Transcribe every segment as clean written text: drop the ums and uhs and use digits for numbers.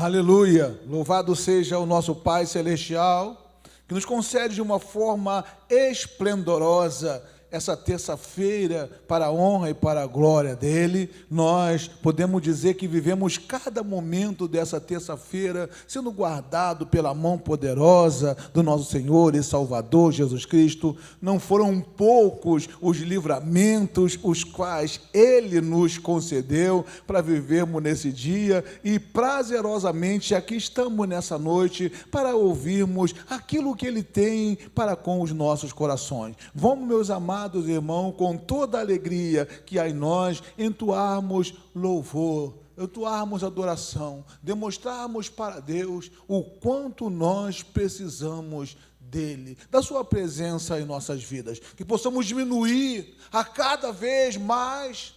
Aleluia! Louvado seja o nosso Pai Celestial, que nos concede de uma forma esplendorosa essa terça-feira para a honra e para a glória dele. Nós podemos dizer que vivemos cada momento dessa terça-feira sendo guardado pela mão poderosa do nosso Senhor e Salvador Jesus Cristo. Não foram poucos os livramentos os quais ele nos concedeu para vivermos nesse dia, e prazerosamente aqui estamos nessa noite para ouvirmos aquilo que ele tem para com os nossos corações. Vamos, meus amados irmãos, com toda a alegria que há em nós, entoarmos louvor, entoarmos adoração, demonstrarmos para Deus o quanto nós precisamos dele, da sua presença em nossas vidas, que possamos diminuir a cada vez mais,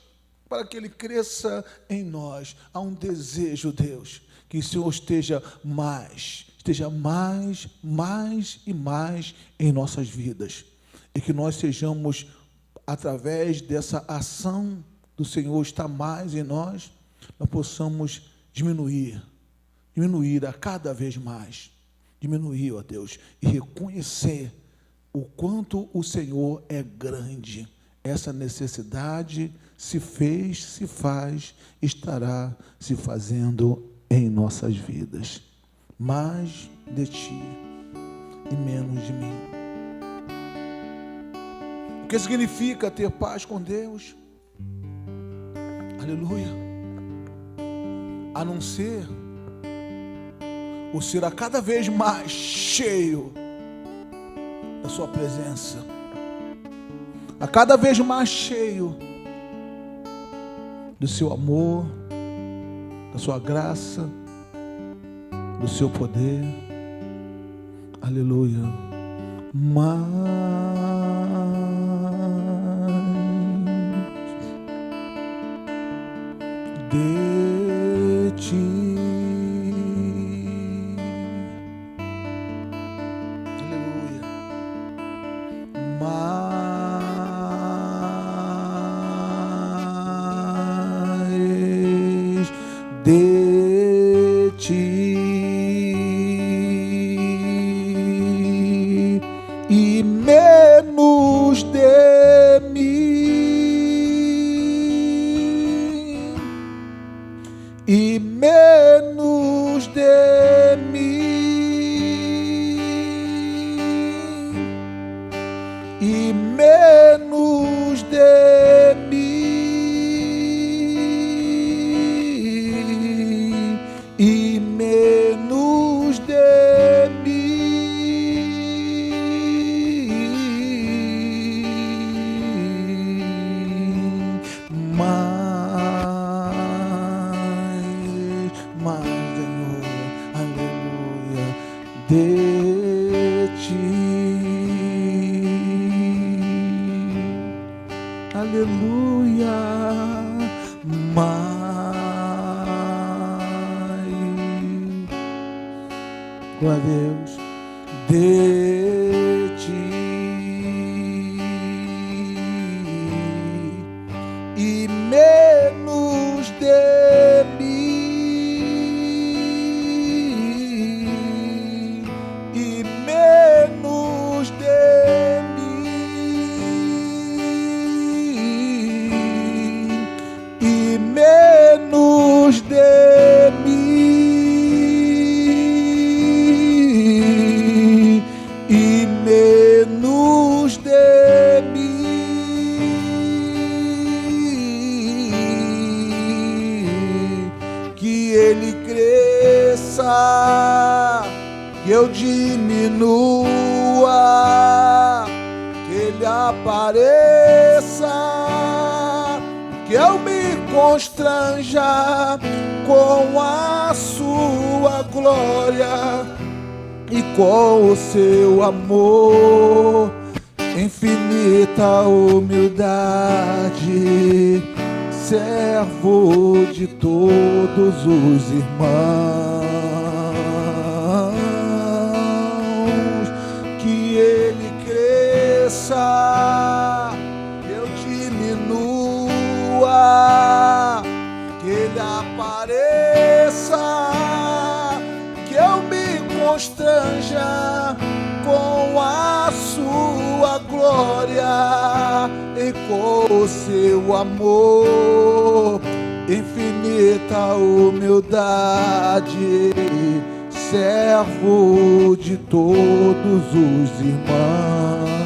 para que ele cresça em nós. Há um desejo, Deus, que o Senhor esteja mais e mais em nossas vidas, e que nós sejamos, através dessa ação do Senhor estar mais em nós, nós possamos diminuir a cada vez mais, diminuir, ó Deus, e reconhecer o quanto o Senhor é grande. Essa necessidade se fez, se faz, estará se fazendo em nossas vidas. Mais de Ti e menos de mim. O que significa ter paz com Deus? Aleluia. A não ser o ser a cada vez mais cheio da sua presença, a cada vez mais cheio do seu amor, da sua graça, do seu poder. Aleluia. De Ti, aleluia, mais de Ti e menos de mim. E menos de mim, e menos de mim, e menos de mim, mais, Senhor, aleluia, de Ti, aleluia, mais, glória a Deus, de Ti e menos de mim, e menos de mim, e menos de mim, e menos de mim, que ele cresça, que eu diminua, que ele apareça, que eu me constranja com a sua glória e com o seu amor, infinita humildade, servo de todos os irmãos, que ele cresça, que eu diminua, que ele apareça, com o seu amor, infinita humildade, servo de todos os irmãos.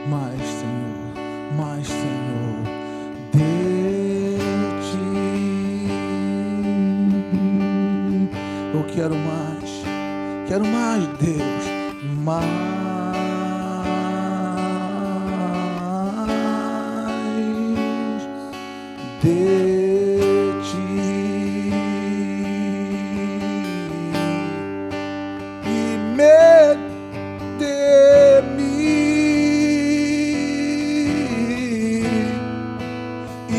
Mais, Senhor, de ti. Eu quero mais, Deus, mais de ti. E me de mim, e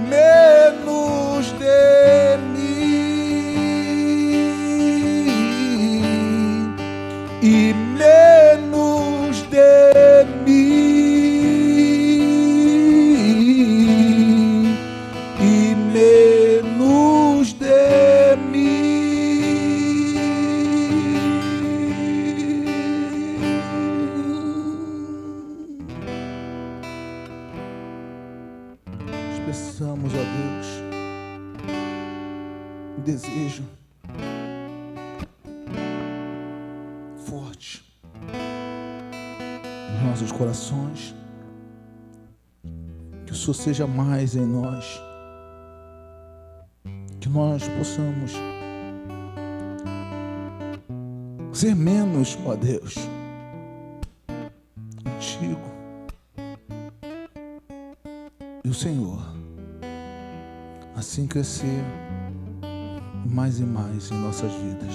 menos de mim, e menos de mim, e menos de mim. Expressamos, ó Deus, um desejo forte nos nossos corações, que o Senhor seja mais em nós, que nós possamos ser menos, ó Deus, contigo e o Senhor, assim crescer mais e mais em nossas vidas.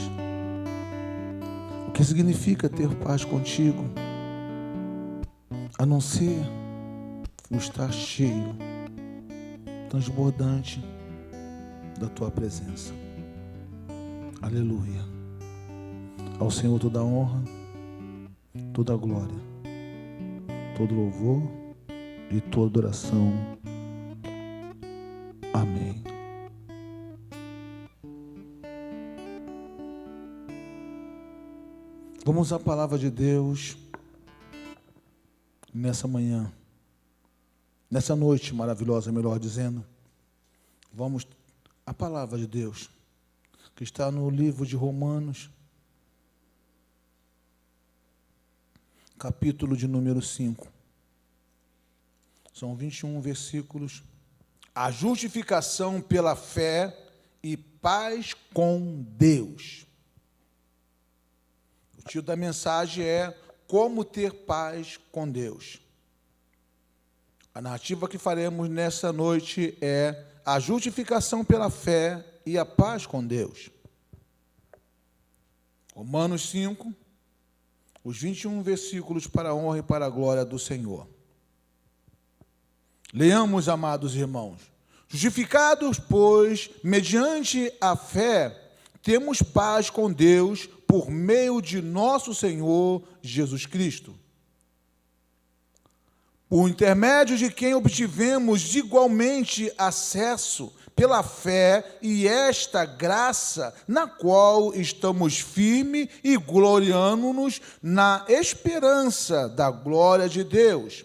O que significa ter paz contigo, a não ser o estar cheio, transbordante da tua presença. Aleluia. Ao Senhor toda a honra, toda a glória, todo louvor e toda adoração. Amém. Vamos à palavra de Deus nessa manhã, nessa noite maravilhosa, melhor dizendo. Vamos à palavra de Deus, que está no livro de Romanos, capítulo de número 5. São 21 versículos. A justificação pela fé e paz com Deus. O título da mensagem é Como ter paz com Deus. A narrativa que faremos nessa noite é a justificação pela fé e a paz com Deus. Romanos 5, os 21 versículos para a honra e para a glória do Senhor. Leamos, amados irmãos. Justificados, pois, mediante a fé, temos paz com Deus por meio de nosso Senhor Jesus Cristo, por intermédio de quem obtivemos igualmente acesso pela fé e esta graça na qual estamos firmes e gloriando-nos na esperança da glória de Deus.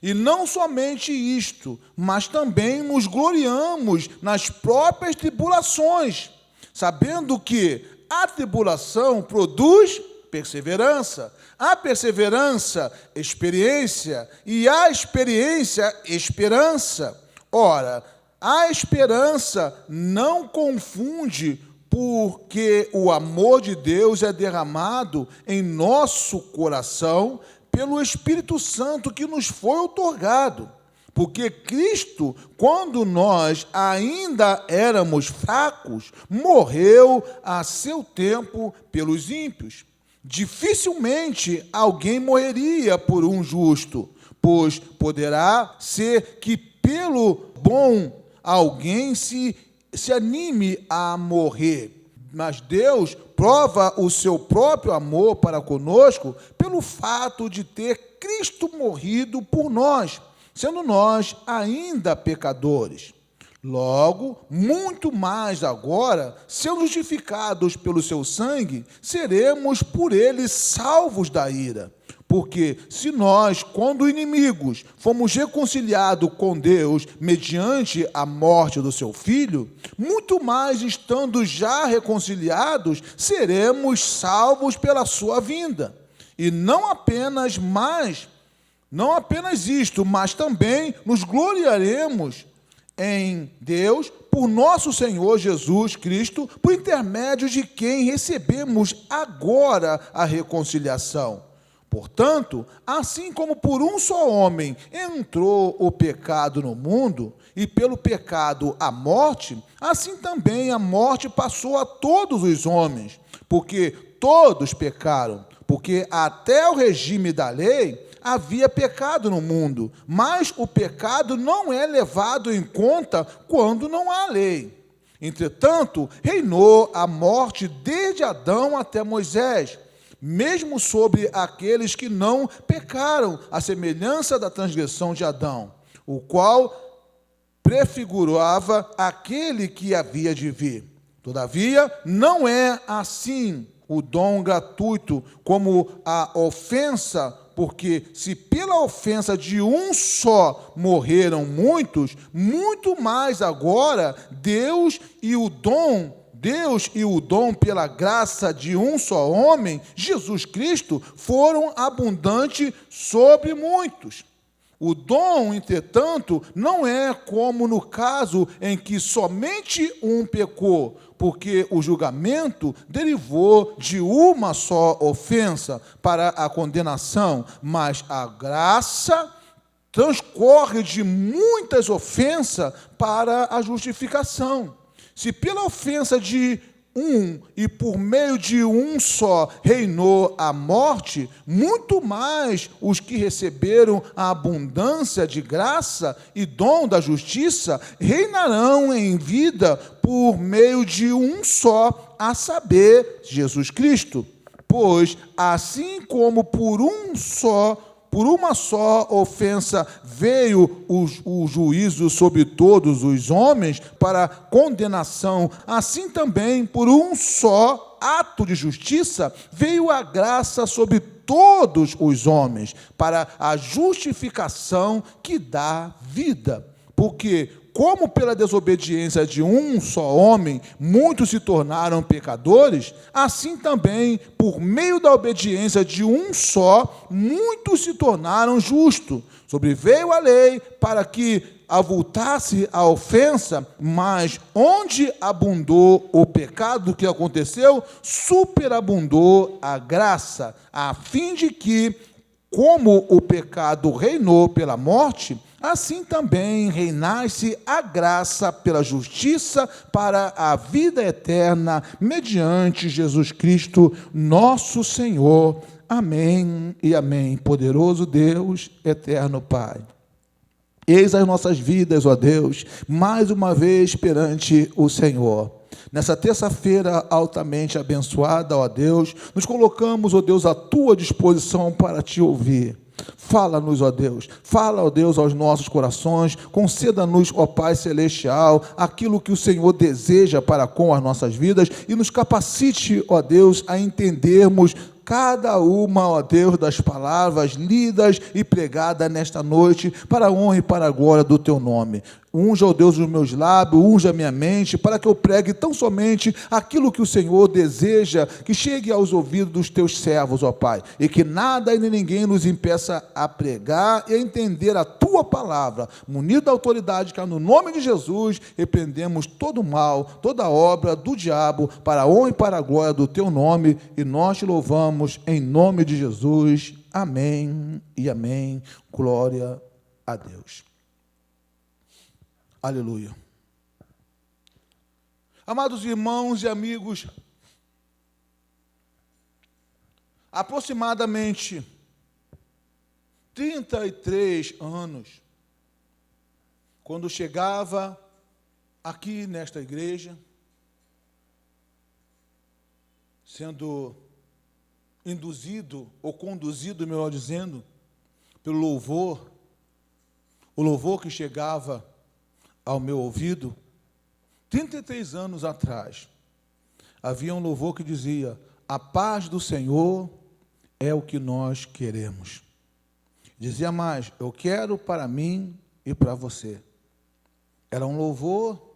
E não somente isto, mas também nos gloriamos nas próprias tribulações, sabendo que a tribulação produz perseverança, a perseverança, experiência, e a experiência, esperança. Ora, a esperança não confunde, porque o amor de Deus é derramado em nosso coração pelo Espírito Santo que nos foi outorgado. Porque Cristo, quando nós ainda éramos fracos, morreu a seu tempo pelos ímpios. Dificilmente alguém morreria por um justo, pois poderá ser que pelo bom alguém se anime a morrer. Mas Deus prova o seu próprio amor para conosco pelo fato de ter Cristo morrido por nós, sendo nós ainda pecadores. Logo, muito mais agora, sendo justificados pelo seu sangue, seremos por ele salvos da ira. Porque se nós, quando inimigos, fomos reconciliados com Deus mediante a morte do seu Filho, muito mais estando já reconciliados, seremos salvos pela sua vinda. E não apenas isto, mas também nos gloriaremos em Deus por nosso Senhor Jesus Cristo, por intermédio de quem recebemos agora a reconciliação. Portanto, assim como por um só homem entrou o pecado no mundo, e pelo pecado a morte, assim também a morte passou a todos os homens, porque todos pecaram, porque até o regime da lei havia pecado no mundo, mas o pecado não é levado em conta quando não há lei. Entretanto, reinou a morte desde Adão até Moisés, mesmo sobre aqueles que não pecaram, à semelhança da transgressão de Adão, o qual prefigurava aquele que havia de vir. Todavia, não é assim o dom gratuito como a ofensa, porque se pela ofensa de um só morreram muitos, muito mais agora Deus e o dom pela graça de um só homem, Jesus Cristo, foram abundantes sobre muitos. O dom, entretanto, não é como no caso em que somente um pecou, porque o julgamento derivou de uma só ofensa para a condenação, mas a graça transcorre de muitas ofensas para a justificação. Se pela ofensa de um e por meio de um só reinou a morte, muito mais os que receberam a abundância de graça e dom da justiça reinarão em vida por meio de um só, a saber, Jesus Cristo. Pois assim como por uma só ofensa veio o juízo sobre todos os homens para condenação, assim também por um só ato de justiça veio a graça sobre todos os homens para a justificação que dá vida. Porque como pela desobediência de um só homem muitos se tornaram pecadores, assim também, por meio da obediência de um só, muitos se tornaram justos. Sobreveio a lei para que avultasse a ofensa, mas onde abundou o pecado que aconteceu, superabundou a graça, a fim de que, como o pecado reinou pela morte, assim também reinasse a graça pela justiça para a vida eterna, mediante Jesus Cristo, nosso Senhor. Amém e amém. Poderoso Deus, eterno Pai. Eis as nossas vidas, ó Deus, mais uma vez perante o Senhor. Nessa terça-feira altamente abençoada, ó Deus, nos colocamos, ó Deus, à tua disposição para te ouvir. Fala-nos, ó Deus, fala, ó Deus, aos nossos corações, conceda-nos, ó Pai Celestial, aquilo que o Senhor deseja para com as nossas vidas e nos capacite, ó Deus, a entendermos cada uma, ó Deus, das palavras lidas e pregadas nesta noite, para a honra e para a glória do teu nome. Unja, ó Deus, os meus lábios, unja a minha mente, para que eu pregue tão somente aquilo que o Senhor deseja, que chegue aos ouvidos dos teus servos, ó Pai, e que nada e nem ninguém nos impeça a pregar e a entender a tua palavra, munido da autoridade, que no nome de Jesus repreendemos todo mal, toda obra do diabo, para a honra e para a glória do teu nome, e nós te louvamos em nome de Jesus. Amém e amém. Glória a Deus. Aleluia. Amados irmãos e amigos, aproximadamente 33 anos, quando chegava aqui nesta igreja, sendo induzido, ou conduzido, melhor dizendo, pelo louvor, o louvor que chegava ao meu ouvido, 33 anos atrás, havia um louvor que dizia: a paz do Senhor é o que nós queremos. Dizia mais: eu quero para mim e para você. Era um louvor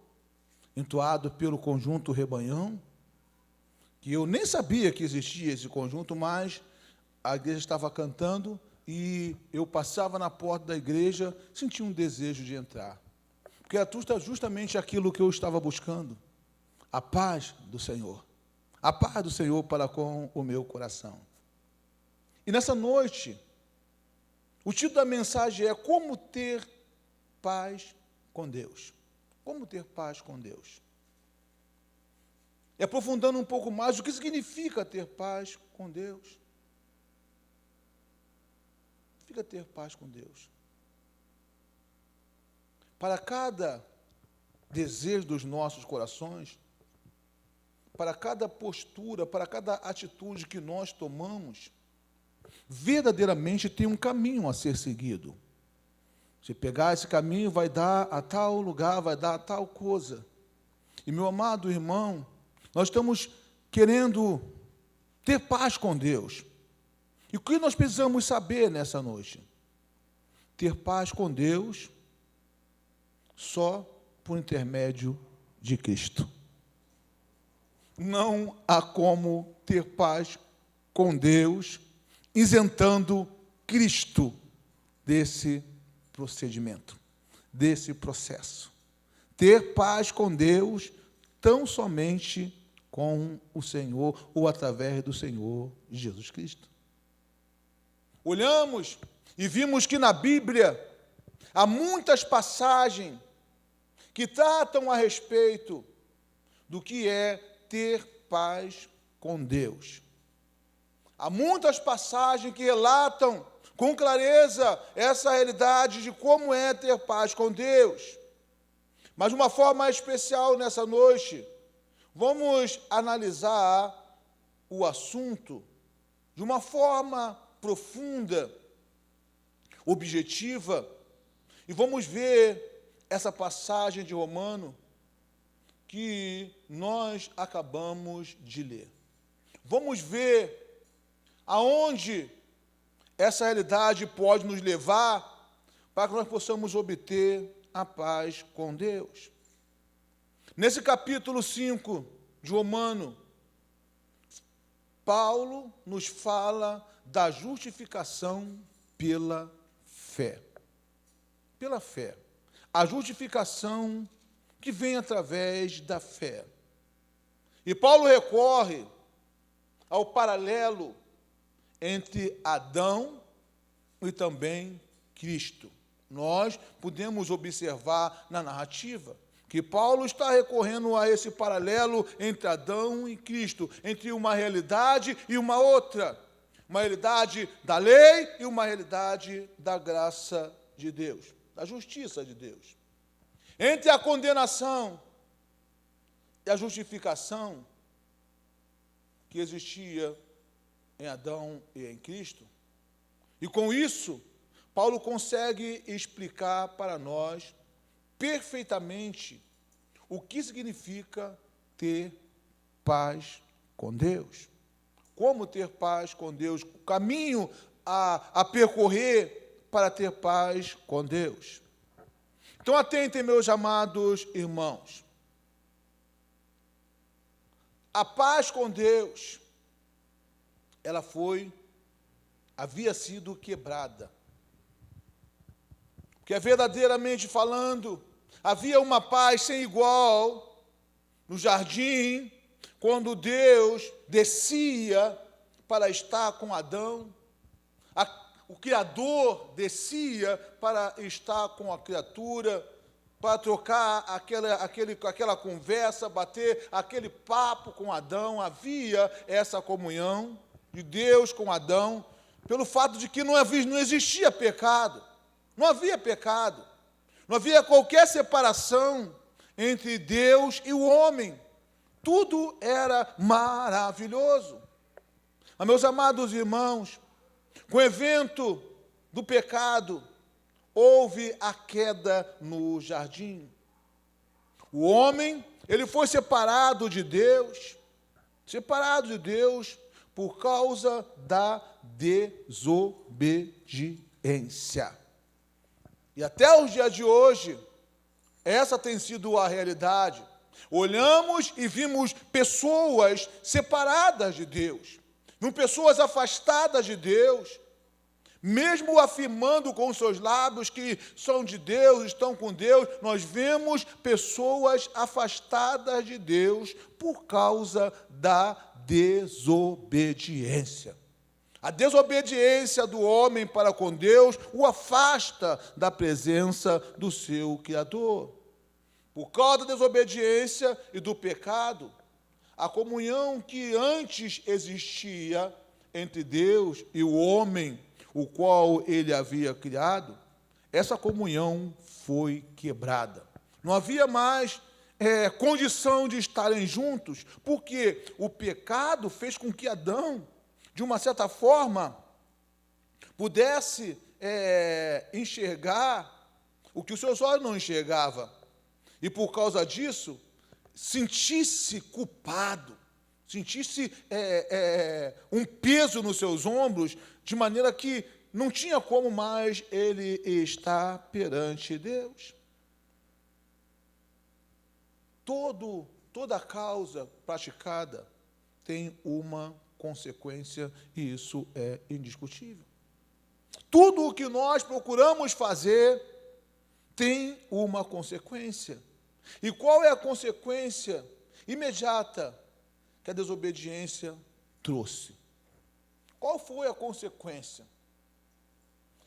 entoado pelo conjunto Rebanhão, que eu nem sabia que existia esse conjunto, mas a igreja estava cantando e eu passava na porta da igreja, sentia um desejo de entrar. Porque era justamente aquilo que eu estava buscando, a paz do Senhor. A paz do Senhor para com o meu coração. E nessa noite, o título da mensagem é Como ter paz com Deus. Como ter paz com Deus. E aprofundando um pouco mais, o que significa ter paz com Deus? O que significa ter paz com Deus? Para cada desejo dos nossos corações, para cada postura, para cada atitude que nós tomamos, verdadeiramente tem um caminho a ser seguido. Se pegar esse caminho, vai dar a tal lugar, vai dar a tal coisa. E, meu amado irmão, nós estamos querendo ter paz com Deus. E o que nós precisamos saber nessa noite? Ter paz com Deus só por intermédio de Cristo. Não há como ter paz com Deus isentando Cristo desse procedimento, desse processo. Ter paz com Deus tão somente com o Senhor ou através do Senhor Jesus Cristo. Olhamos e vimos que na Bíblia há muitas passagens que tratam a respeito do que é ter paz com Deus. Há muitas passagens que relatam com clareza essa realidade de como é ter paz com Deus. Mas de uma forma especial nessa noite, vamos analisar o assunto de uma forma profunda, objetiva, e vamos ver essa passagem de Romano que nós acabamos de ler. Vamos ver aonde essa realidade pode nos levar para que nós possamos obter a paz com Deus. Nesse capítulo 5 de Romano, Paulo nos fala da justificação pela fé. Pela fé. A justificação que vem através da fé. E Paulo recorre ao paralelo entre Adão e também Cristo. Nós podemos observar na narrativa que Paulo está recorrendo a esse paralelo entre Adão e Cristo, entre uma realidade e uma outra. Uma realidade da lei e uma realidade da graça de Deus, da justiça de Deus. Entre a condenação e a justificação que existia em Adão e em Cristo. E com isso, Paulo consegue explicar para nós perfeitamente o que significa ter paz com Deus. Como ter paz com Deus, o caminho a percorrer para ter paz com Deus. Então, atentem, meus amados irmãos. A paz com Deus, ela havia sido quebrada. Porque, verdadeiramente falando, havia uma paz sem igual no jardim, quando Deus descia para estar com Adão. O Criador descia para estar com a criatura, para trocar aquela conversa, bater aquele papo com Adão. Havia essa comunhão de Deus com Adão, pelo fato de que não existia pecado. Não havia pecado. Não havia qualquer separação entre Deus e o homem. Tudo era maravilhoso. Mas, meus amados irmãos, com o evento do pecado, houve a queda no jardim. O homem, ele foi separado de Deus por causa da desobediência. E até os dias de hoje, essa tem sido a realidade. Olhamos e vimos pessoas separadas de Deus, vimos pessoas afastadas de Deus, mesmo afirmando com seus lábios que são de Deus, estão com Deus, nós vemos pessoas afastadas de Deus por causa da desobediência. A desobediência do homem para com Deus o afasta da presença do seu Criador. Por causa da desobediência e do pecado, a comunhão que antes existia entre Deus e o homem, o qual ele havia criado, essa comunhão foi quebrada. Não havia mais condição de estarem juntos, porque o pecado fez com que Adão, de uma certa forma, pudesse enxergar o que os seus olhos não enxergavam. E por causa disso, sentisse culpado, sentisse um peso nos seus ombros, de maneira que não tinha como mais ele estar perante Deus. Toda causa praticada tem uma consequência, e isso é indiscutível. Tudo o que nós procuramos fazer tem uma consequência. E qual é a consequência imediata que a desobediência trouxe? Qual foi a consequência?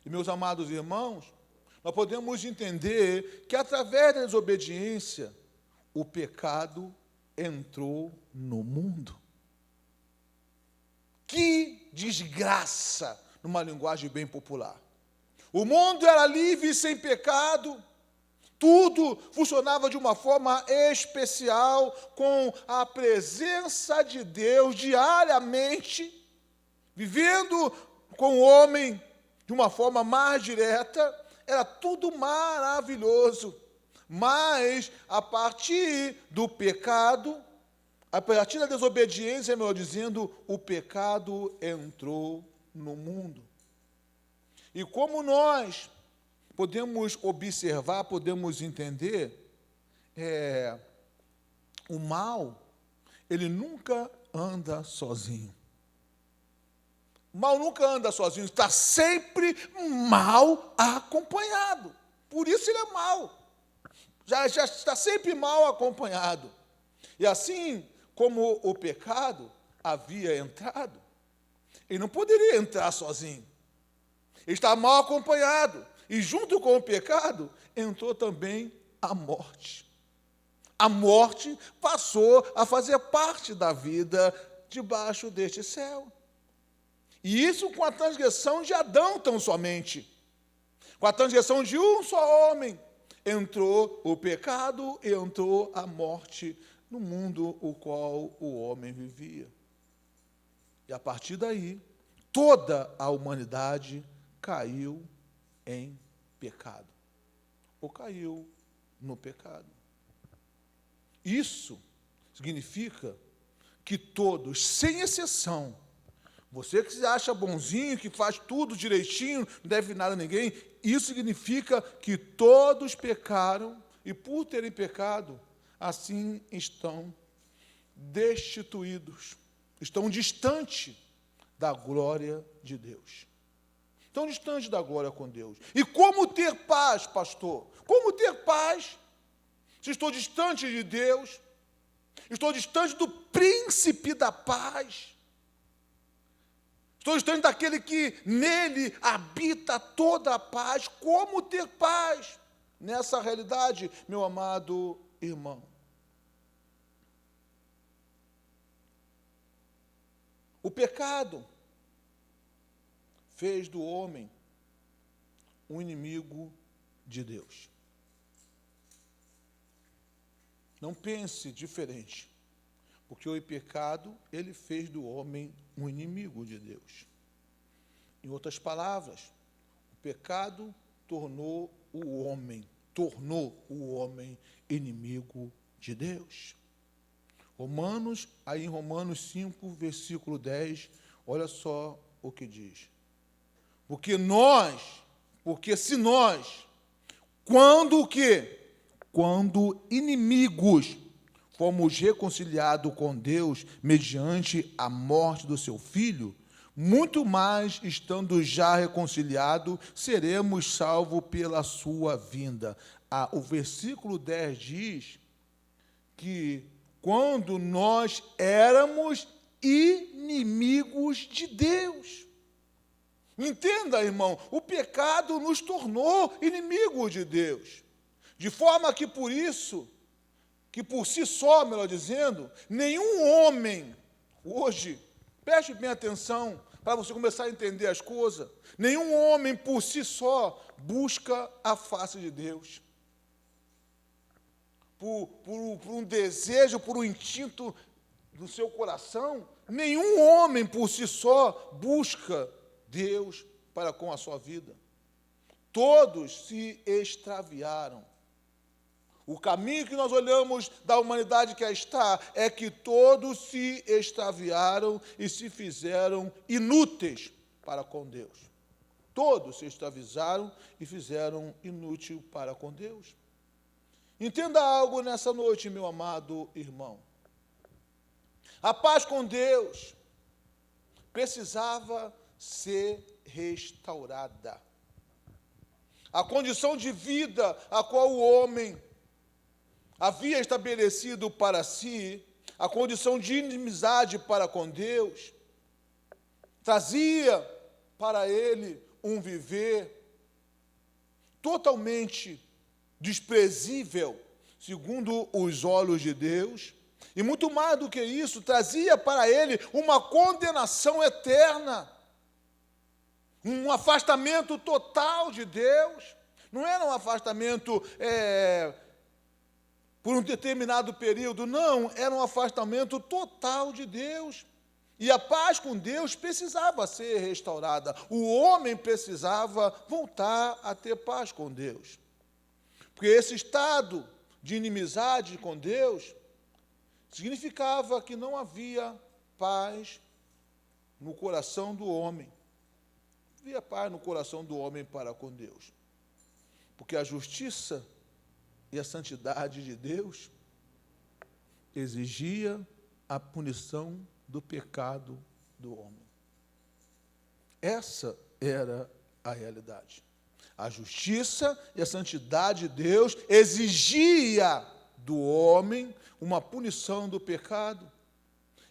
E, meus amados irmãos, nós podemos entender que, através da desobediência, o pecado entrou no mundo. Que desgraça, numa linguagem bem popular. O mundo era livre e sem pecado, tudo funcionava de uma forma especial, com a presença de Deus diariamente, vivendo com o homem de uma forma mais direta, era tudo maravilhoso. Mas, a partir do pecado, a partir da desobediência, melhor dizendo, o pecado entrou no mundo. E como nós podemos observar, podemos entender, o mal, ele nunca anda sozinho. O mal nunca anda sozinho, está sempre mal acompanhado. Por isso ele é mal. Já está sempre mal acompanhado. E assim como o pecado havia entrado, ele não poderia entrar sozinho. Ele está mal acompanhado. E junto com o pecado, entrou também a morte. A morte passou a fazer parte da vida debaixo deste céu. E isso com a transgressão de Adão tão somente. Com a transgressão de um só homem, entrou o pecado e entrou a morte no mundo o qual o homem vivia. E a partir daí, toda a humanidade caiu em pecado, ou caiu no pecado. Isso significa que todos, sem exceção, você que se acha bonzinho, que faz tudo direitinho, não deve nada a ninguém, isso significa que todos pecaram, e por terem pecado, assim estão destituídos, estão distantes da glória de Deus. Estão distantes da glória com Deus. E como ter paz, pastor? Como ter paz? Se estou distante de Deus, estou distante do príncipe da paz, estou distante daquele que nele habita toda a paz. Como ter paz nessa realidade, meu amado irmão? O pecado fez do homem um inimigo de Deus. Não pense diferente, porque o pecado, ele fez do homem um inimigo de Deus. Em outras palavras, o pecado tornou o homem inimigo de Deus. Aí em Romanos 5, versículo 10, olha só o que diz. Porque se nós, quando o quê? Quando inimigos, fomos reconciliados com Deus mediante a morte do seu Filho, muito mais, estando já reconciliados, seremos salvos pela sua vinda. O versículo 10 diz que quando nós éramos inimigos de Deus. Entenda, irmão, o pecado nos tornou inimigos de Deus. De forma que por si só, melhor dizendo, nenhum homem, hoje, preste bem atenção, para você começar a entender as coisas, nenhum homem por si só busca a face de Deus. Por um desejo, por um instinto do seu coração, nenhum homem por si só busca Deus para com a sua vida. Todos se extraviaram. O caminho que nós olhamos da humanidade que aí está é que todos se extraviaram e se fizeram inúteis para com Deus. Todos se extraviaram e fizeram inútil para com Deus. Entenda algo nessa noite, meu amado irmão. A paz com Deus precisava ser restaurada. A condição de vida a qual o homem havia estabelecido para si, a condição de inimizade para com Deus, trazia para ele um viver totalmente desprezível, segundo os olhos de Deus, e muito mais do que isso, trazia para ele uma condenação eterna, um afastamento total de Deus. Não era um afastamento por um determinado período, não, era um afastamento total de Deus. E a paz com Deus precisava ser restaurada. O homem precisava voltar a ter paz com Deus. Porque esse estado de inimizade com Deus significava que não havia paz no coração do homem. Não havia paz no coração do homem para com Deus. Porque a justiça e a santidade de Deus exigia a punição do pecado do homem. Essa era a realidade. A justiça e a santidade de Deus exigia do homem uma punição do pecado.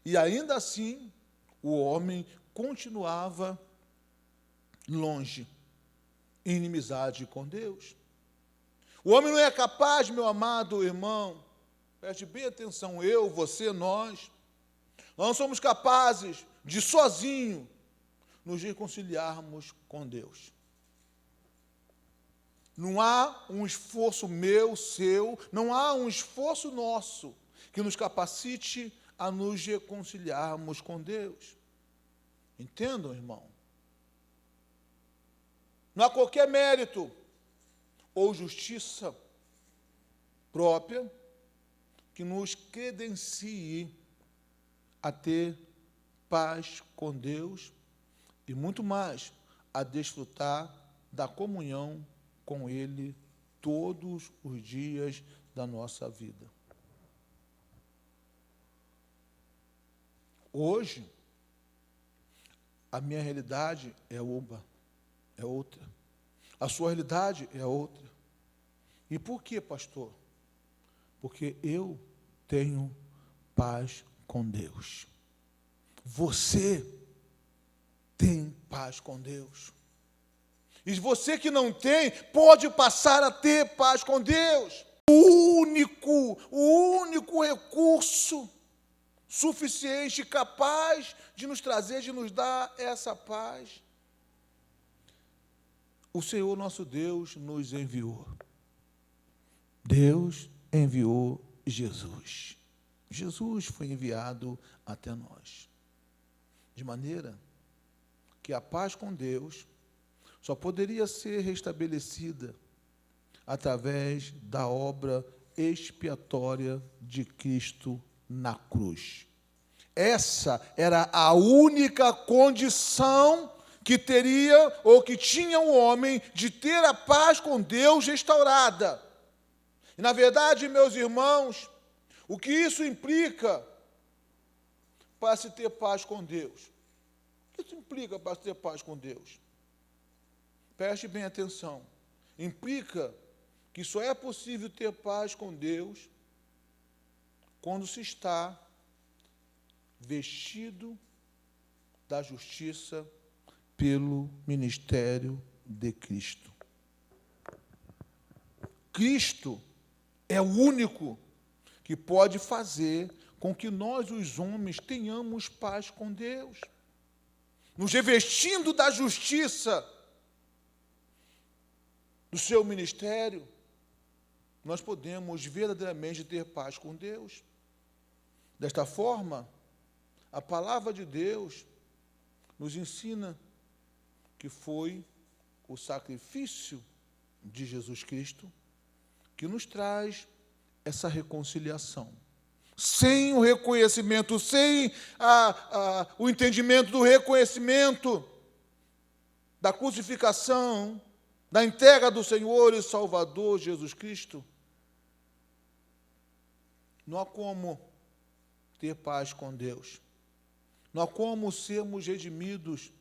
E ainda assim, o homem continuava longe, em inimizade com Deus. O homem não é capaz, meu amado irmão, preste bem atenção, eu, você, nós não somos capazes de sozinho nos reconciliarmos com Deus. Não há um esforço meu, seu, não há um esforço nosso que nos capacite a nos reconciliarmos com Deus. Entendam, irmão? Não há qualquer mérito ou justiça própria que nos credencie a ter paz com Deus e muito mais a desfrutar da comunhão com Ele todos os dias da nossa vida. Hoje, a minha realidade é outra. A sua realidade é outra. E por quê, pastor? Porque eu tenho paz com Deus. Você tem paz com Deus. E você que não tem, pode passar a ter paz com Deus. O único recurso suficiente, capaz de nos trazer, de nos dar essa paz. O Senhor nosso Deus nos enviou. Deus enviou Jesus. Jesus foi enviado até nós. De maneira que a paz com Deus só poderia ser restabelecida através da obra expiatória de Cristo na cruz. Essa era a única condição que teria ou que tinha o homem de ter a paz com Deus restaurada. E, na verdade, meus irmãos, o que isso implica para se ter paz com Deus? O que isso implica para se ter paz com Deus? Preste bem atenção. Implica que só é possível ter paz com Deus quando se está vestido da justiça pelo ministério de Cristo. Cristo é o único que pode fazer com que nós, os homens, tenhamos paz com Deus. Nos revestindo da justiça do seu ministério, nós podemos verdadeiramente ter paz com Deus. Desta forma, a palavra de Deus nos ensina que foi o sacrifício de Jesus Cristo que nos traz essa reconciliação. Sem o reconhecimento, sem o entendimento do reconhecimento da crucificação, da entrega do Senhor e Salvador Jesus Cristo, não há como ter paz com Deus. Não há como sermos redimidos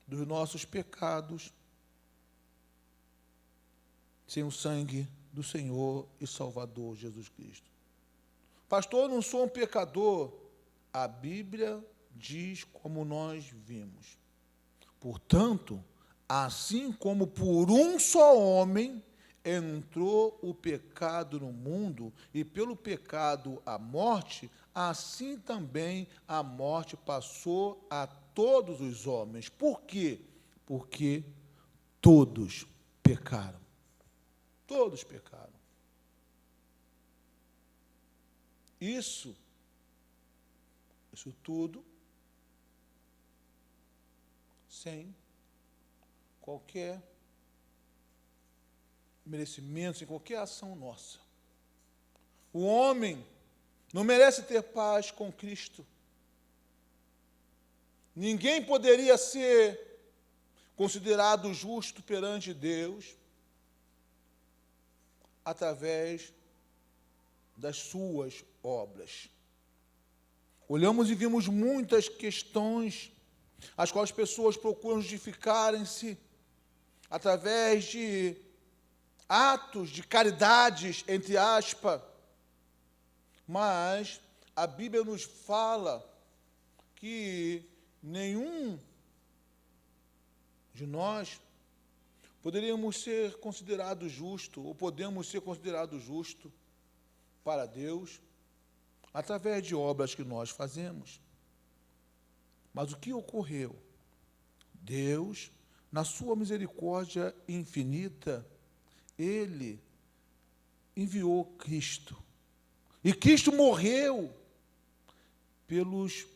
dos nossos pecados sem o sangue do Senhor e Salvador Jesus Cristo. Pastor, eu não sou um pecador. A Bíblia diz como nós vimos. Portanto, assim como por um só homem entrou o pecado no mundo, e pelo pecado a morte, assim também a morte passou a todos os homens. Por quê? Porque todos pecaram. Todos pecaram. Isso tudo sem qualquer merecimento, sem qualquer ação nossa. O homem não merece ter paz com Cristo. Ninguém poderia ser considerado justo perante Deus através das suas obras. Olhamos e vimos muitas questões as quais as pessoas procuram justificarem-se através de atos de caridades, entre aspas, mas a Bíblia nos fala que nenhum de nós poderíamos ser considerados justos, ou podemos ser considerados justos para Deus, através de obras que nós fazemos. Mas o que ocorreu? Deus, na sua misericórdia infinita, Ele enviou Cristo. E Cristo morreu pelos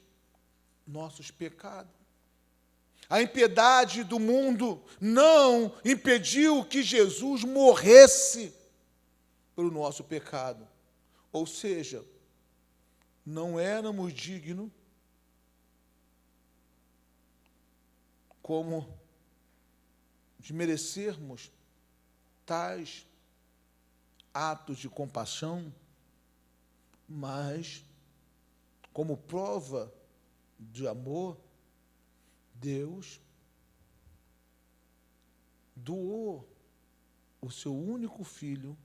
nossos pecados. A impiedade do mundo não impediu que Jesus morresse pelo nosso pecado. Ou seja, não éramos dignos como de merecermos tais atos de compaixão, mas como prova de amor, Deus doou o seu único filho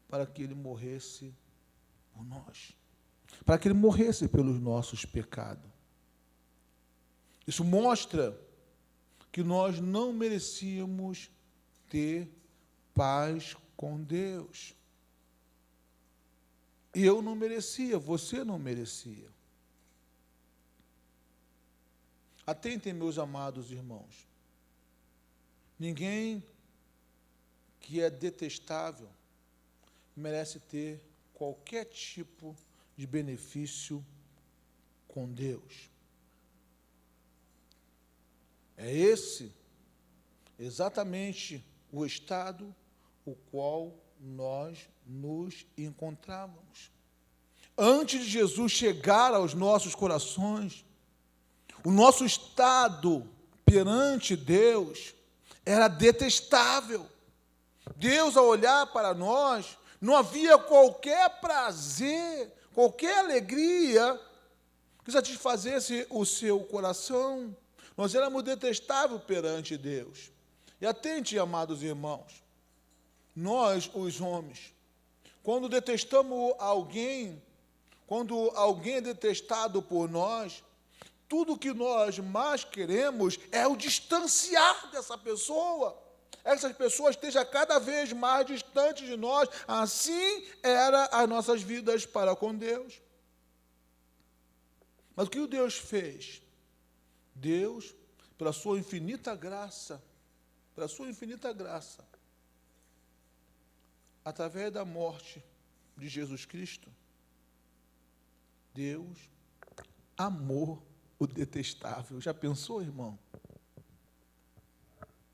para que ele morresse por nós, para que ele morresse pelos nossos pecados. Isso mostra que nós não merecíamos ter paz com Deus. Eu não merecia, você não merecia. Atentem, meus amados irmãos. Ninguém que é detestável merece ter qualquer tipo de benefício com Deus. É esse exatamente o estado o qual nós nos encontrávamos. Antes de Jesus chegar aos nossos corações, o nosso estado perante Deus era detestável. Deus, ao olhar para nós, não havia qualquer prazer, qualquer alegria que satisfazesse o seu coração. Nós éramos detestáveis perante Deus. E atente, amados irmãos, nós, os homens, quando detestamos alguém, quando alguém é detestado por nós, tudo que nós mais queremos é o distanciar dessa pessoa. Essas pessoas estejam cada vez mais distantes de nós. Assim eram as nossas vidas para com Deus. Mas o que o Deus fez? Deus, pela sua infinita graça, através da morte de Jesus Cristo, Deus amou o detestável. Já pensou, irmão?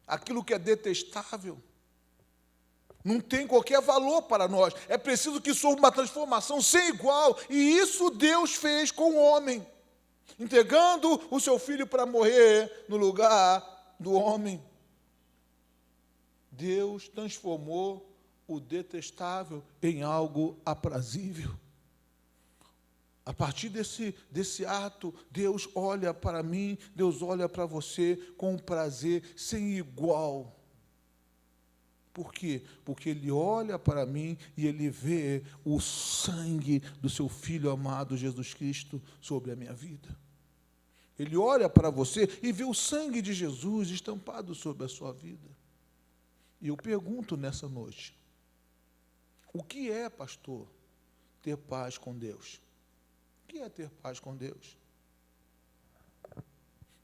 Aquilo que é detestável não tem qualquer valor para nós. É preciso que sofra uma transformação sem igual. E isso Deus fez com o homem, entregando o seu filho para morrer no lugar do homem. Deus transformou o detestável em algo aprazível. A partir desse ato, Deus olha para mim, Deus olha para você com um prazer sem igual. Por quê? Porque Ele olha para mim e Ele vê o sangue do seu Filho amado Jesus Cristo sobre a minha vida. Ele olha para você e vê o sangue de Jesus estampado sobre a sua vida. E eu pergunto nessa noite, o que é, pastor, ter paz com Deus? O que é ter paz com Deus?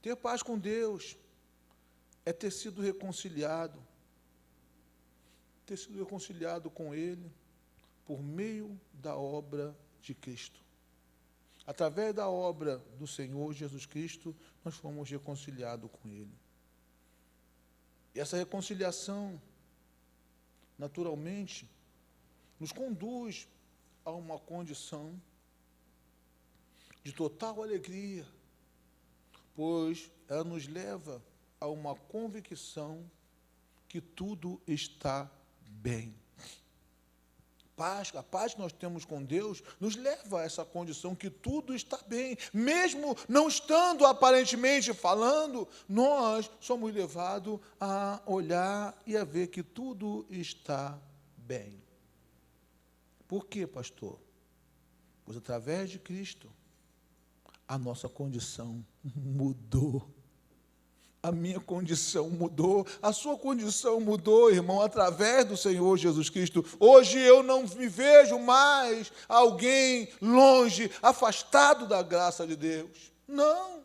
Ter paz com Deus é ter sido reconciliado com Ele por meio da obra de Cristo. Através da obra do Senhor Jesus Cristo, nós fomos reconciliados com Ele. E essa reconciliação, naturalmente, nos conduz a uma condição de total alegria, pois ela nos leva a uma convicção que tudo está bem. A paz que nós temos com Deus nos leva a essa condição que tudo está bem. Mesmo não estando aparentemente falando, nós somos levados a olhar e a ver que tudo está bem. Por quê, pastor? Pois através de Cristo, a nossa condição mudou. A minha condição mudou, a sua condição mudou, irmão, através do Senhor Jesus Cristo. Hoje eu não me vejo mais alguém longe, afastado da graça de Deus. Não.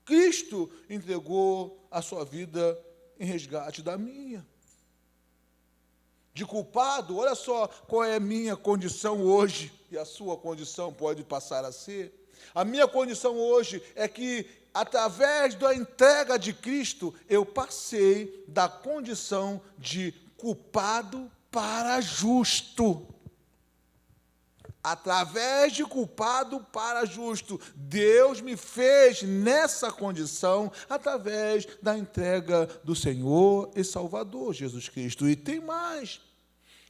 Cristo entregou a sua vida em resgate da minha. De culpado, olha só qual é a minha condição hoje, e a sua condição pode passar a ser. A minha condição hoje é que, através da entrega de Cristo, eu passei da condição de culpado para justo. Através de culpado para justo, Deus me fez nessa condição, através da entrega do Senhor e Salvador Jesus Cristo. E tem mais.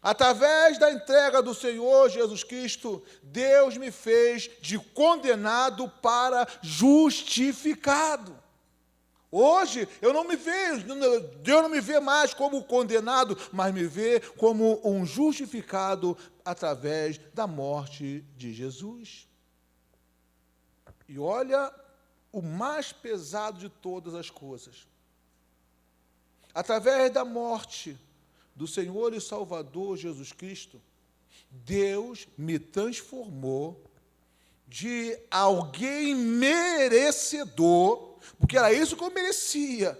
Através da entrega do Senhor Jesus Cristo, Deus me fez de condenado para justificado. Hoje, Deus não me vê mais como condenado, mas me vê como um justificado através da morte de Jesus. E olha o mais pesado de todas as coisas. Através da morte do Senhor e Salvador Jesus Cristo, Deus me transformou de alguém merecedor, porque era isso que eu merecia.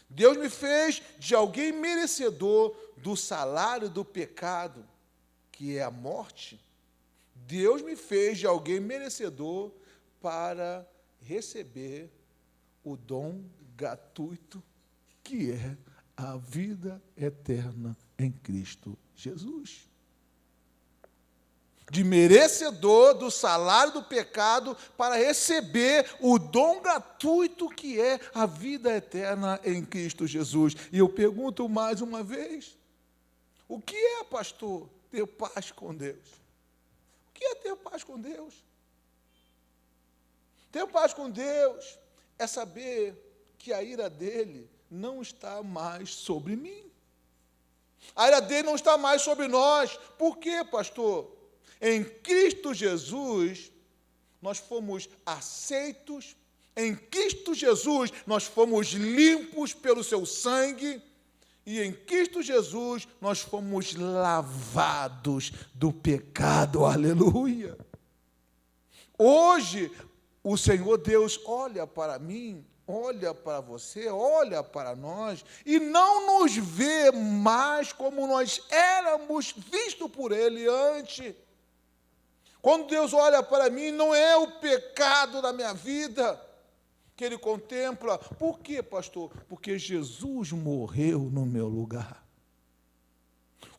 Deus me fez de alguém merecedor do salário do pecado, que é a morte. Deus me fez de alguém merecedor para receber o dom gratuito, que é a vida eterna em Cristo Jesus. De merecedor do salário do pecado para receber o dom gratuito que é a vida eterna em Cristo Jesus. E eu pergunto mais uma vez, o que é, pastor, ter paz com Deus? O que é ter paz com Deus? Ter paz com Deus é saber que a ira dele não está mais sobre mim. A ira dele não está mais sobre nós. Por quê, pastor? Em Cristo Jesus, nós fomos aceitos. Em Cristo Jesus, nós fomos limpos pelo seu sangue. E em Cristo Jesus, nós fomos lavados do pecado. Aleluia! Hoje, o Senhor Deus olha para mim, olha para você, olha para nós, e não nos vê mais como nós éramos vistos por Ele antes. Quando Deus olha para mim, não é o pecado da minha vida que Ele contempla. Por quê, pastor? Porque Jesus morreu no meu lugar.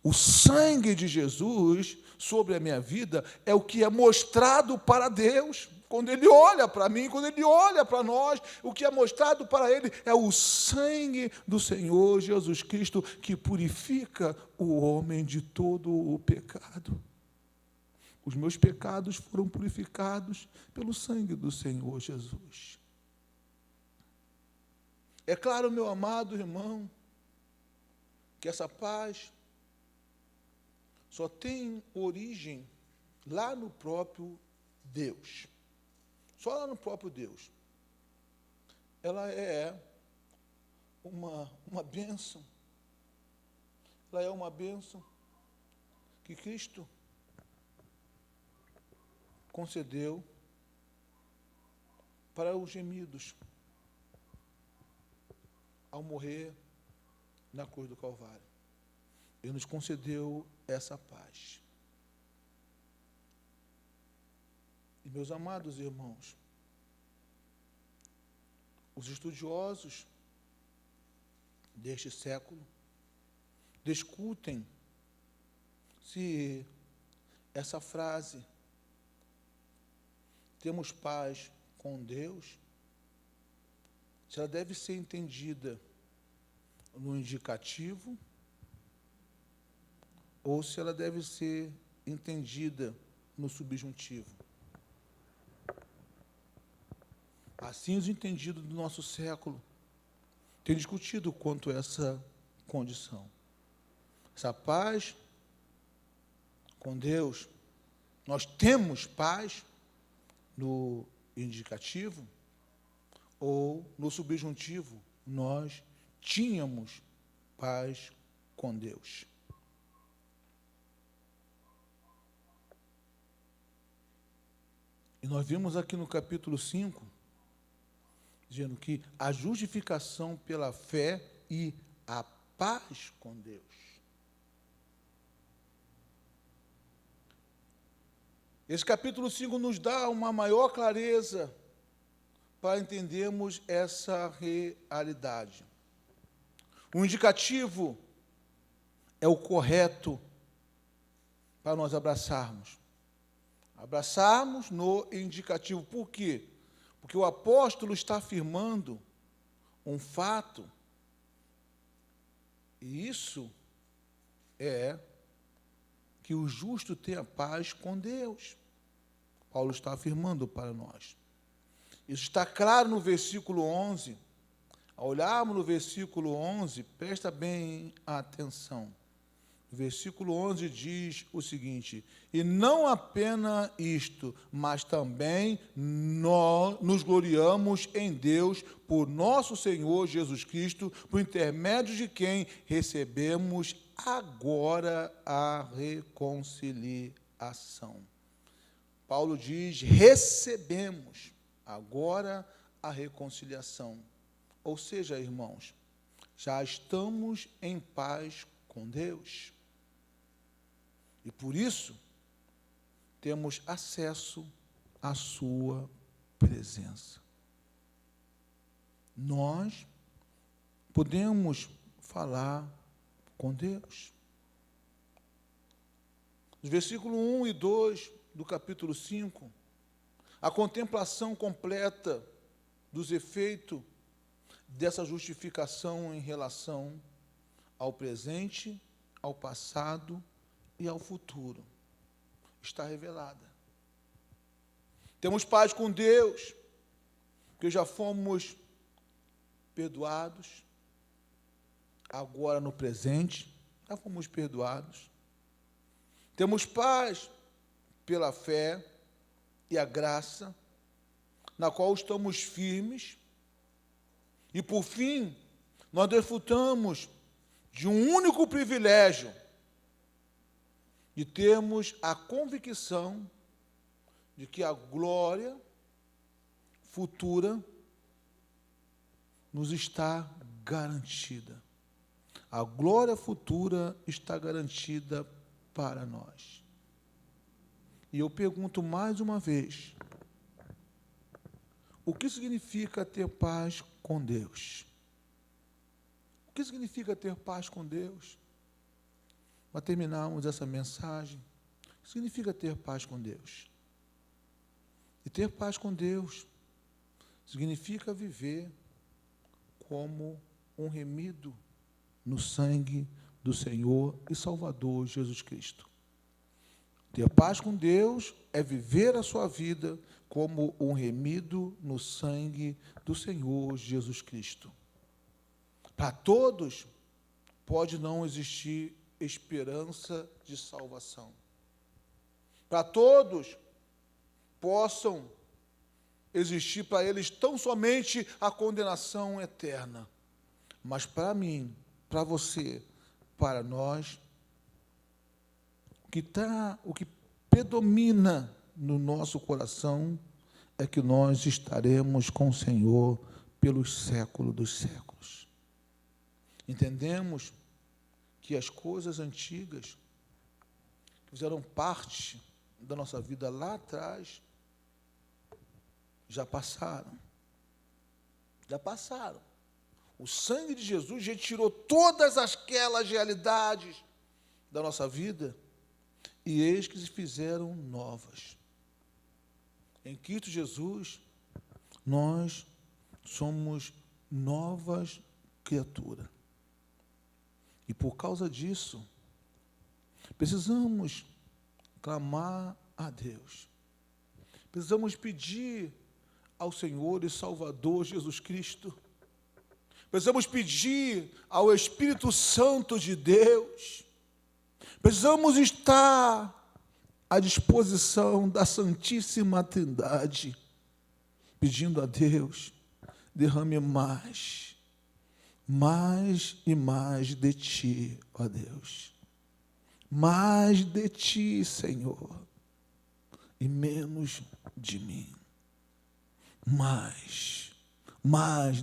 O sangue de Jesus sobre a minha vida é o que é mostrado para Deus. Quando Ele olha para mim, quando Ele olha para nós, o que é mostrado para Ele é o sangue do Senhor Jesus Cristo, que purifica o homem de todo o pecado. Os meus pecados foram purificados pelo sangue do Senhor Jesus. É claro, meu amado irmão, que essa paz só tem origem lá no próprio Deus. Só lá no próprio Deus. Ela é uma bênção. Ela é uma bênção que Cristo concedeu para os gemidos ao morrer na cruz do Calvário. Ele nos concedeu essa paz. E, meus amados irmãos, os estudiosos deste século discutem se essa frase, temos paz com Deus, se ela deve ser entendida no indicativo ou se ela deve ser entendida no subjuntivo. Assim, os entendidos do nosso século têm discutido quanto a essa condição. Essa paz com Deus, nós temos paz no indicativo ou no subjuntivo, nós tínhamos paz com Deus. E nós vimos aqui no capítulo 5, dizendo que a justificação pela fé e a paz com Deus. Esse capítulo 5 nos dá uma maior clareza para entendermos essa realidade. O indicativo é o correto para nós abraçarmos. Abraçarmos no indicativo. Por quê? Porque o apóstolo está afirmando um fato, e isso é que o justo tenha paz com Deus. Paulo está afirmando para nós. Isso está claro no versículo 11. Ao olharmos no versículo 11, presta bem atenção. O versículo 11 diz o seguinte: e não apenas isto, mas também nós nos gloriamos em Deus por nosso Senhor Jesus Cristo, por intermédio de quem recebemos agora a reconciliação. Paulo diz: recebemos agora a reconciliação. Ou seja, irmãos, já estamos em paz com Deus. E por isso, temos acesso à sua presença. Nós podemos falar com Deus. Os versículos 1 e 2 do capítulo 5, a contemplação completa dos efeitos dessa justificação em relação ao presente, ao passado e ao futuro está revelada. Temos paz com Deus, porque já fomos perdoados, agora no presente, já fomos perdoados. Temos paz pela fé e a graça, na qual estamos firmes. E, por fim, nós desfrutamos de um único privilégio, de termos a convicção de que a glória futura nos está garantida. A glória futura está garantida para nós. E eu pergunto mais uma vez, o que significa ter paz com Deus? O que significa ter paz com Deus? Para terminarmos essa mensagem, o que significa ter paz com Deus? E ter paz com Deus significa viver como um remido no sangue do Senhor e Salvador Jesus Cristo. Ter paz com Deus é viver a sua vida como um remido no sangue do Senhor Jesus Cristo. Para todos, pode não existir esperança de salvação. Para todos, possam existir para eles tão somente a condenação eterna. Mas para mim, para você, para nós, o que predomina no nosso coração é que nós estaremos com o Senhor pelos séculos dos séculos. Entendemos que as coisas antigas que fizeram parte da nossa vida lá atrás já passaram. Já passaram. O sangue de Jesus já tirou todas aquelas realidades da nossa vida e eis que se fizeram novas. Em Cristo Jesus, nós somos novas criaturas. E por causa disso, precisamos clamar a Deus. Precisamos pedir ao Senhor e Salvador Jesus Cristo. Precisamos pedir ao Espírito Santo de Deus. Precisamos estar à disposição da Santíssima Trindade, pedindo a Deus, derrame mais e mais de Ti, ó Deus. Mais de Ti, Senhor, e menos de mim. Mais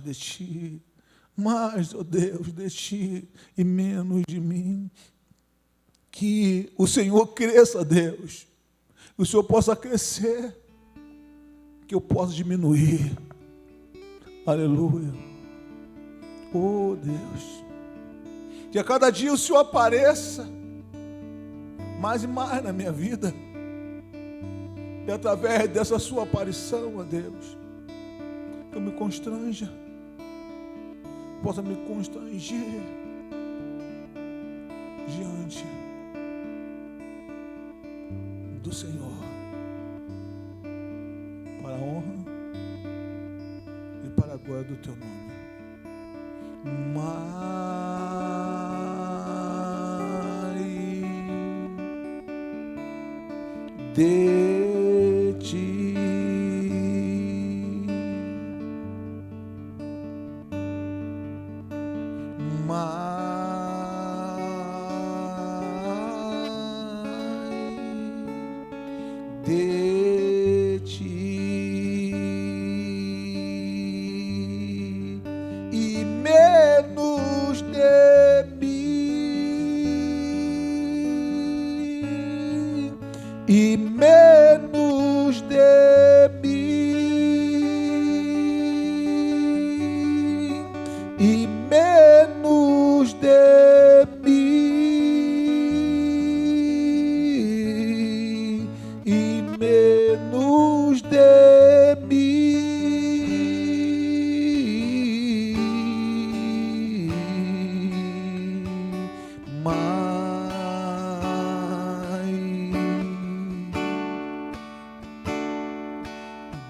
de Ti, mais, ó Deus, de Ti e menos de mim. Que o Senhor cresça, Deus, que o Senhor possa crescer, que eu possa diminuir. Aleluia. Oh, Deus, que a cada dia o Senhor apareça mais e mais na minha vida, e através dessa sua aparição, ó Deus, que eu me constranja, possa me constranger diante do Senhor, para a honra e para a glória do Teu nome. De Ti de Ti e menos de mim e menos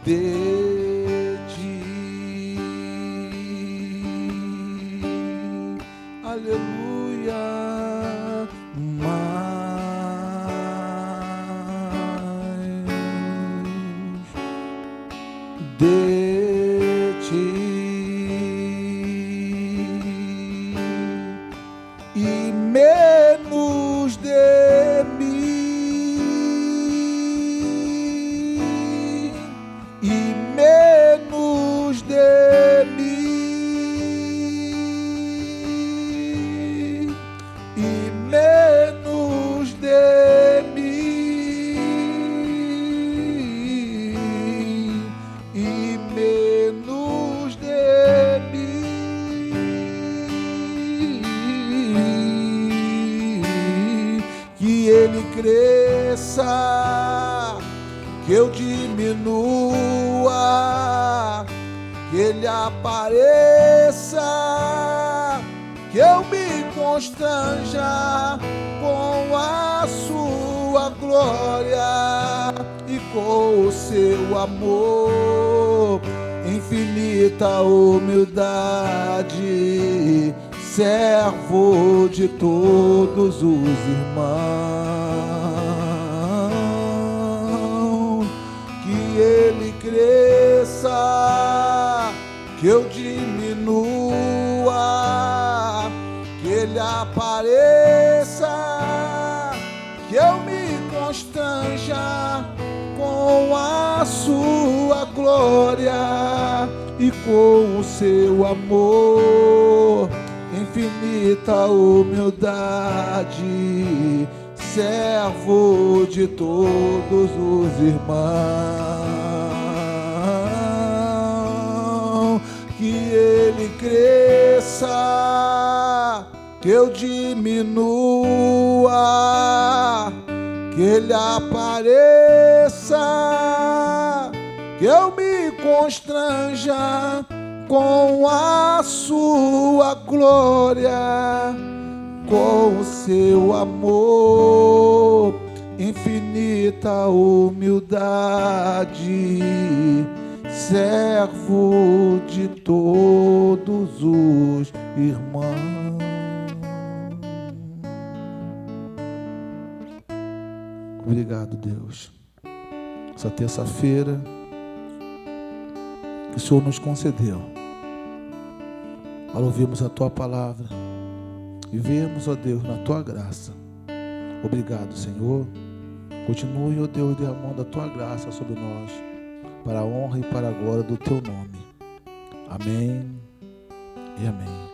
de ti. Aleluia. De ti e menos de mim e menos de mim e menos de mim e menos de mim, que ele cresça, que eu diminua, que ele apareça, que eu me constranja com a sua glória e com o seu amor, infinita humildade, servo de todos os irmãos, que ele cresça, que eu diminua, que ele apareça, que eu me constranja com a sua glória e com o seu amor, infinita humildade, servo de todos os irmãos, que ele cresça, que eu diminua, que ele apareça, que eu me constranja com a sua glória, com o seu amor, infinita humildade, servo de todos os irmãos. Obrigado, Deus, essa terça-feira que o Senhor nos concedeu para ouvirmos a Tua palavra e vermos, ó Deus, na Tua graça. Obrigado, Senhor. Continue, ó Deus, derramando a Tua graça sobre nós, para a honra e para a glória do Teu nome. Amém e amém.